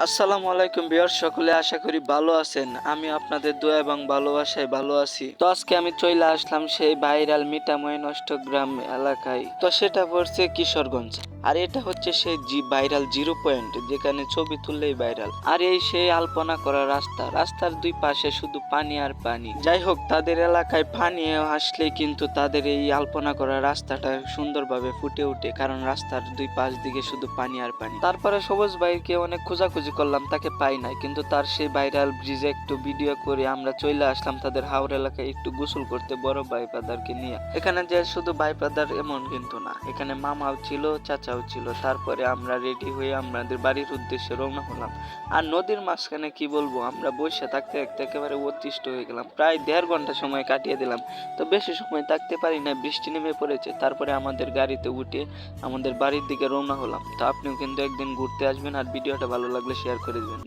আসসালামু আলাইকুম ভিউয়ার্স, সকলে আশা করি ভালো আছেন। আমি আপনাদের দোয়া এবং ভালোবাসায় ভালো আছি। তো আজকে আমি চলে আসলাম সেই ভাইরাল মিঠাময় নষ্ট গ্রাম এলাকায়। তো সেটা পড়ছে কিশোরগঞ্জ। আর এটা হচ্ছে সেই ভাইরাল জিরো পয়েন্ট, যেখানে ছবি তুললেই ভাইরাল। আর এই সেই আলপনা করা রাস্তার দুই পাশে শুধু পানি আর পানি। যাই হোক, তাদের এলাকায় পানি আসলে কিন্তু তাদের এই আলপনা করা রাস্তাটা সুন্দরভাবে ফুটে ওঠে, কারণ রাস্তার দুই পাশ দিকে শুধু পানি আর পানি। তারপরে সবুজ ভাইকে অনেক খোঁজাখুঁজি করলাম, তাকে পাই নাই, কিন্তু তার সেই ভাইরাল ব্রিজে একটু ভিডিও করে আমরা চলে আসলাম তাদের হাওর এলাকায় একটু গোসল করতে বড় ভাই ব্রাদারকে নিয়ে। এখানে যে শুধু ভাই ব্রাদার এমন কিন্তু না, এখানে মামাও ছিল, চাচাও ছিল। তারপরে আমরা রেডি হয়ে আমাদের বাড়ির উদ্দেশ্যে রওনা হলাম। আর নদীর মাঝখানে কি বলবো, আমরা বসে থাকতে থাকতে একেবারে অতিষ্ঠ হয়ে গেলাম। প্রায় 1.5 ঘন্টা সময় কাটিয়ে দিলাম। তো বেশি সময় থাকতে পারি না, বৃষ্টি নেমে পড়েছে। তারপরে আমাদের গাড়িতে উঠে আমাদের বাড়ির দিকে রওনা হলাম। তো আপনিও কিন্তু একদিন ঘুরতে আসবেন, আর ভিডিওটা ভালো লাগলে শেয়ার করে দিবেন।